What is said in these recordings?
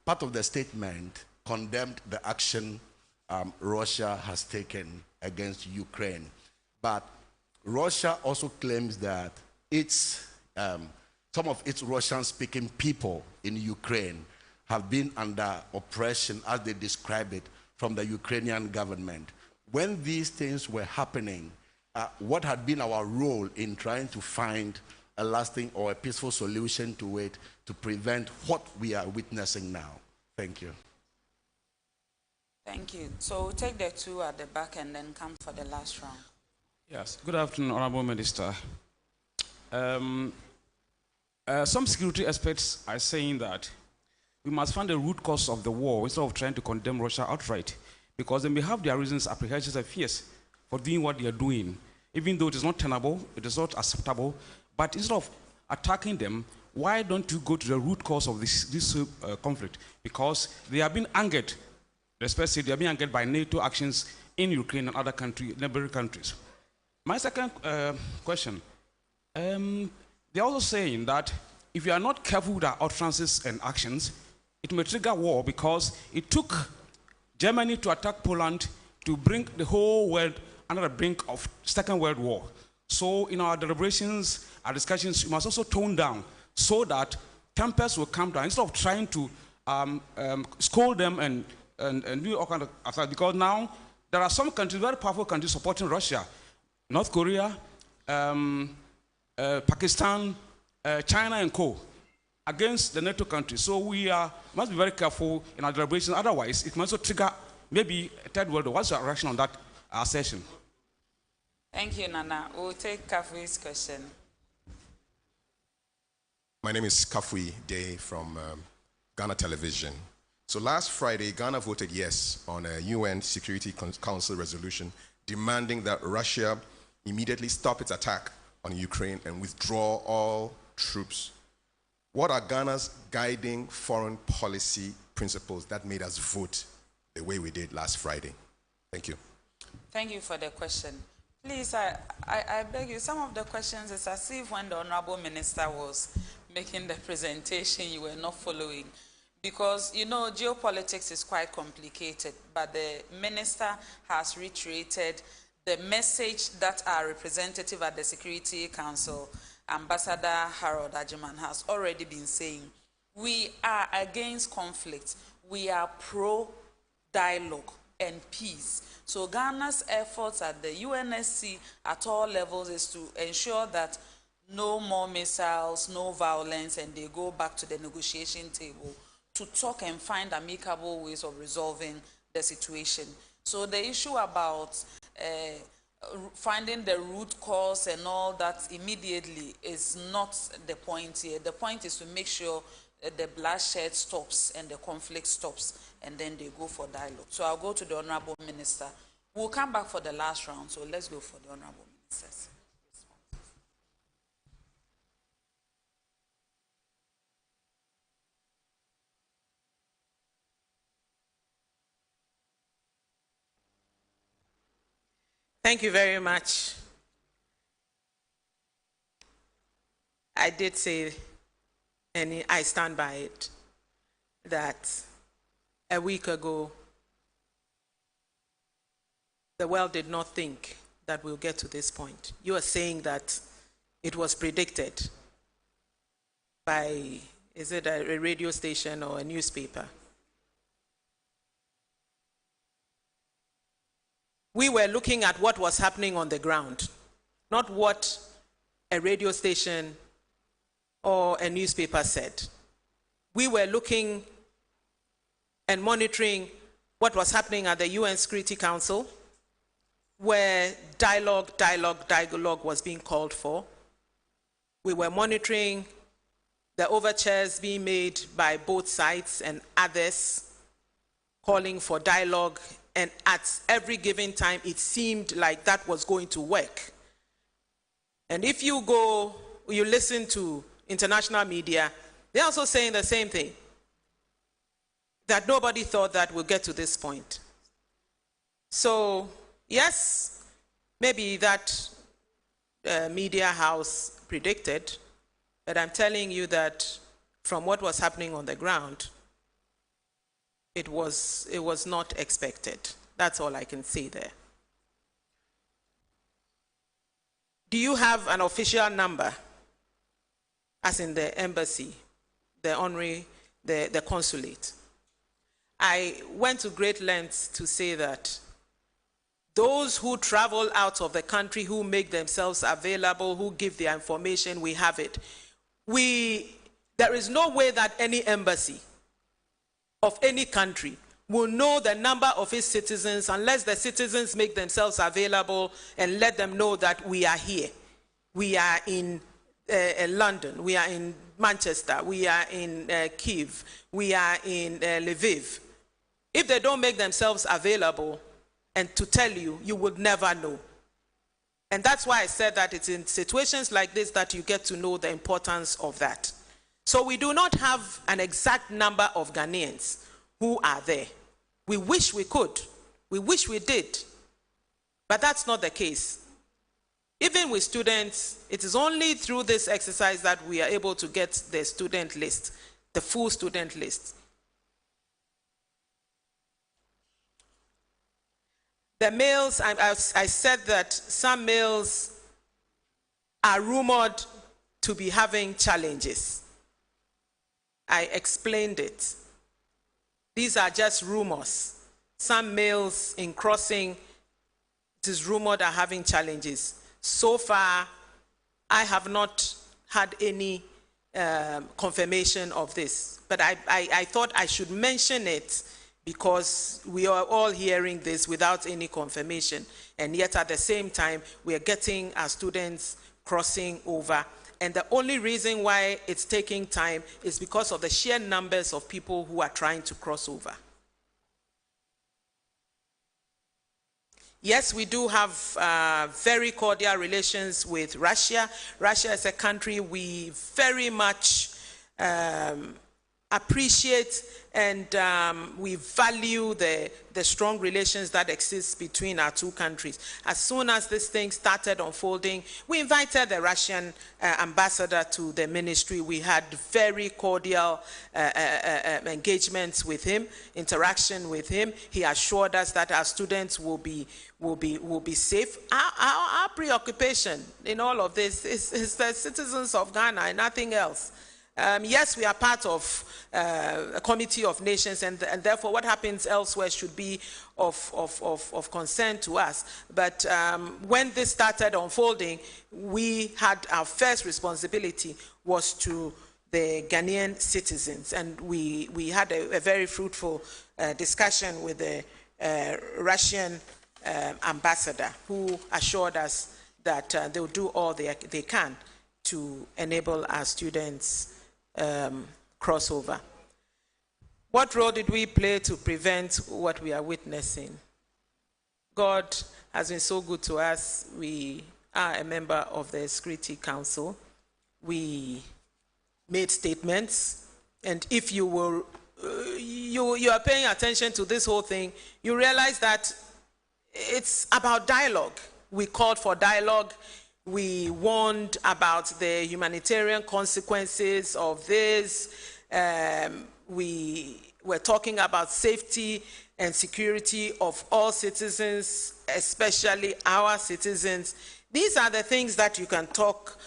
part of the statement condemned the action Russia has taken against Ukraine. But Russia also claims that some of its Russian-speaking people in Ukraine have been under oppression, as they describe it, from the Ukrainian government. When these things were happening, what had been our role in trying to find a lasting or a peaceful solution to it to prevent what we are witnessing now? Thank you. Thank you. So we'll take the two at the back and then come for the last round. Yes. Good afternoon, Honorable Minister. Some security experts are saying that we must find the root cause of the war instead of trying to condemn Russia outright, because they may have their reasons, apprehensions, and fears for doing what they are doing, even though it is not tenable, it is not acceptable. But instead of attacking them, why don't you go to the root cause of this conflict? Because they have been angered, especially they have been angered by NATO actions in Ukraine and other neighboring countries. My second question, they're also saying that if you are not careful with our utterances and actions, it may trigger war, because it took Germany to attack Poland to bring the whole world under the brink of Second World War. So in our deliberations, our discussions, we must also tone down so that tempers will come down, instead of trying to scold them and do all kinds of attacks. Because now there are some countries, very powerful countries, supporting Russia. North Korea, Pakistan, China and co. against the NATO countries. So we must be very careful in our deliberations. Otherwise, it must also trigger maybe a third world war. What's your reaction on that assertion? Thank you, Nana. We'll take Kafui's question. My name is Kafui Day from Ghana Television. So last Friday, Ghana voted yes on a UN Security Council resolution demanding that Russia immediately stop its attack on Ukraine and withdraw all troops. What are Ghana's guiding foreign policy principles that made us vote the way we did last Friday? Thank you. Thank you for the question. Please, I beg you, some of the questions, it's as if when the Honorable Minister was making the presentation, you were not following. Because, you know, geopolitics is quite complicated, but the Minister has reiterated the message that our representative at the Security Council, Ambassador Harold Ajiman, has already been saying. We are against conflict. We are pro-dialogue and peace. So Ghana's efforts at the UNSC at all levels is to ensure that no more missiles, no violence, and they go back to the negotiation table to talk and find amicable ways of resolving the situation. So the issue about finding the root cause and all that immediately is not the point here. The point is to make sure the bloodshed stops and the conflict stops, and then they go for dialogue. So I'll go to the Honorable Minister. We'll come back for the last round, so let's go for the Honorable Ministers. Thank you very much. I did say, and I stand by it, that a week ago, the world did not think that we'll get to this point. You are saying that it was predicted by, is it a radio station or a newspaper? We were looking at what was happening on the ground, not what a radio station or a newspaper said. We were looking and monitoring what was happening at the UN Security Council, where dialogue was being called for. We were monitoring the overtures being made by both sides and others calling for dialogue, and at every given time it seemed like that was going to work. And if you listen to international media, they're also saying the same thing, that nobody thought that we'll get to this point. So yes, maybe that media house predicted, but I'm telling you that from what was happening on the ground, it was not expected. That's all I can say there. Do you have an official number, as in the embassy, the consulate? I went to great lengths to say that those who travel out of the country, who make themselves available, who give their information, we have it. There is no way that any embassy of any country will know the number of its citizens unless the citizens make themselves available and let them know that we are here. We are in London, we are in Manchester, we are in Kiev, we are in Lviv. If they don't make themselves available and to tell you, you would never know. And that's why I said that it's in situations like this that you get to know the importance of that. So we do not have an exact number of Ghanaians who are there. We wish we could. We wish we did. But that's not the case. Even with students, it is only through this exercise that we are able to get the student list, the full student list. The males, I said that some males are rumored to be having challenges. I explained it. These are just rumors. Some males in crossing, it is rumored are having challenges. So far, I have not had any confirmation of this. But I thought I should mention it because we are all hearing this without any confirmation. And yet at the same time, we are getting our students crossing over. And the only reason why it's taking time is because of the sheer numbers of people who are trying to cross over. Yes, we do have very cordial relations with Russia. Russia is a country we very much appreciate, and we value the strong relations that exist between our two countries. As soon as this thing started unfolding, we invited the Russian ambassador to the ministry. We had very cordial engagements with him, interaction with him. He assured us that our students will be safe. Our preoccupation in all of this is the citizens of Ghana and nothing else. Yes, we are part of a committee of nations, and therefore what happens elsewhere should be of concern to us. But when this started unfolding, we had our first responsibility was to the Ghanaian citizens, and we had a very fruitful discussion with the Russian ambassador, who assured us that they will do all they can to enable our students crossover. What role did we play to prevent what we are witnessing? God has been so good to us. We are a member of the Security Council. We made statements, and if you are paying attention to this whole thing, you realize that it's about dialogue. We called for dialogue. We warned about the humanitarian consequences of this. We were talking about safety and security of all citizens, especially our citizens. These are the things that you can talk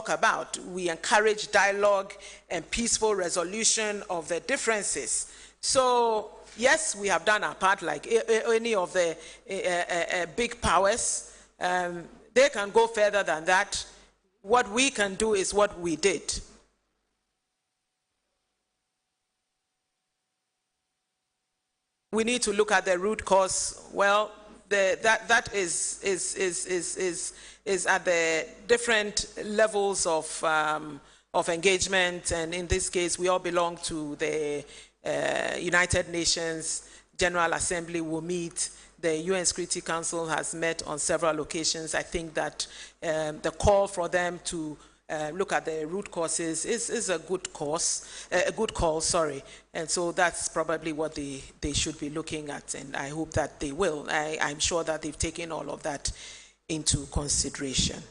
about. We encourage dialogue and peaceful resolution of the differences. So, yes, we have done our part like any of the big powers. They can go further than that. What we can do is what we did. We need to look at the root cause. Well, that is at the different levels of engagement, and in this case, we all belong to the United Nations General Assembly. Will meet. The UN Security Council has met on several occasions. I think that the call for them to look at the root causes is a good call, and so that's probably what they should be looking at, and I hope that they will. I'm sure that they've taken all of that into consideration.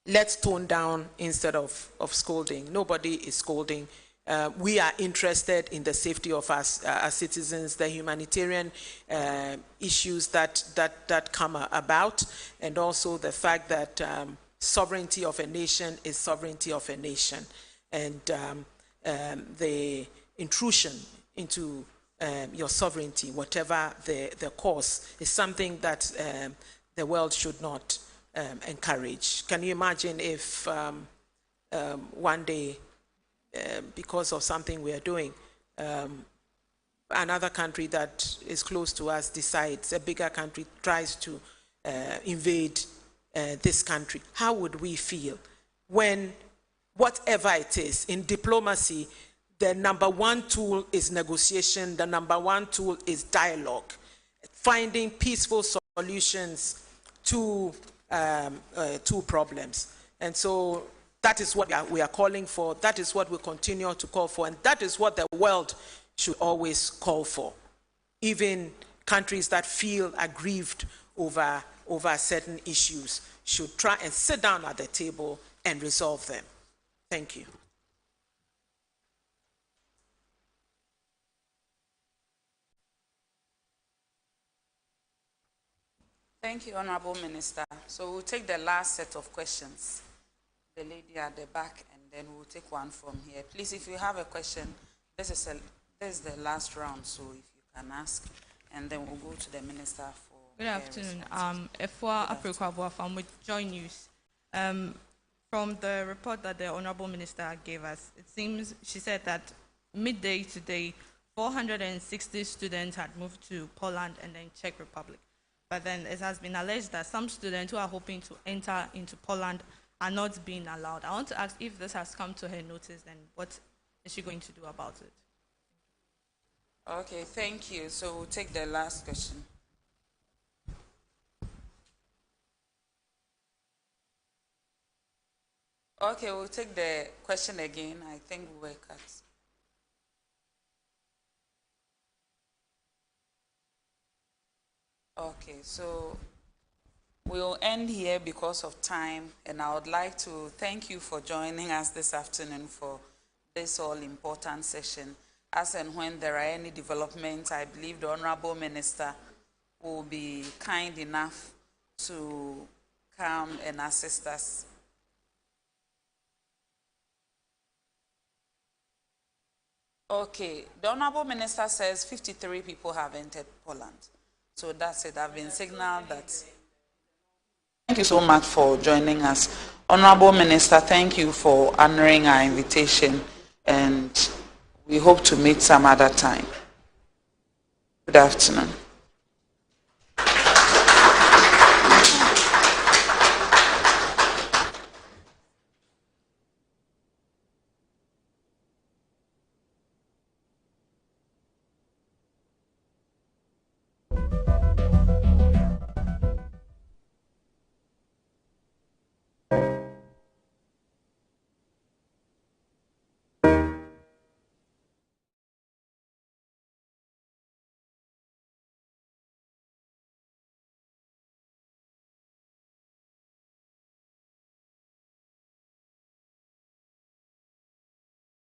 Let's tone down instead of scolding. Nobody is scolding. we are interested in the safety of our citizens, the humanitarian issues that come about, and also the fact that sovereignty of a nation is sovereignty of a nation. And the intrusion into your sovereignty, whatever the cause, is something that the world should not encourage. Can you imagine if one day, because of something we are doing, another country that is close to us decides, a bigger country tries to invade this country? How would we feel when, whatever it is, in diplomacy, the number one tool is negotiation, the number one tool is dialogue, finding peaceful solutions to problems. And so that is what we are calling for, that is what we continue to call for, and that is what the world should always call for. Even countries that feel aggrieved over certain issues should try and sit down at the table and resolve them. Thank you. Thank you, Honorable Minister. So we'll take the last set of questions. The lady at the back, and then we'll take one from here. Please, if you have a question, this is the last round, so if you can ask, and then we'll go to the Minister for... Good afternoon. Efwa Afrikwabwa from Joy News. From the report that the Honorable Minister gave us, it seems she said that midday today, 460 students had moved to Poland and then Czech Republic. But then it has been alleged that some students who are hoping to enter into Poland are not being allowed. I want to ask if this has come to her notice, and what is she going to do about it? Okay, thank you. So we'll take the last question. Okay, we'll take the question again. I think we were cut. Okay, so we'll end here because of time, and I would like to thank you for joining us this afternoon for this all-important session. As and when there are any developments, I believe the Honorable Minister will be kind enough to come and assist us. Okay, the Honorable Minister says 53 people have entered Poland. So that's it. I've been signaled that. Thank you so much for joining us. Honorable Minister, thank you for honoring our invitation, and we hope to meet some other time. Good afternoon.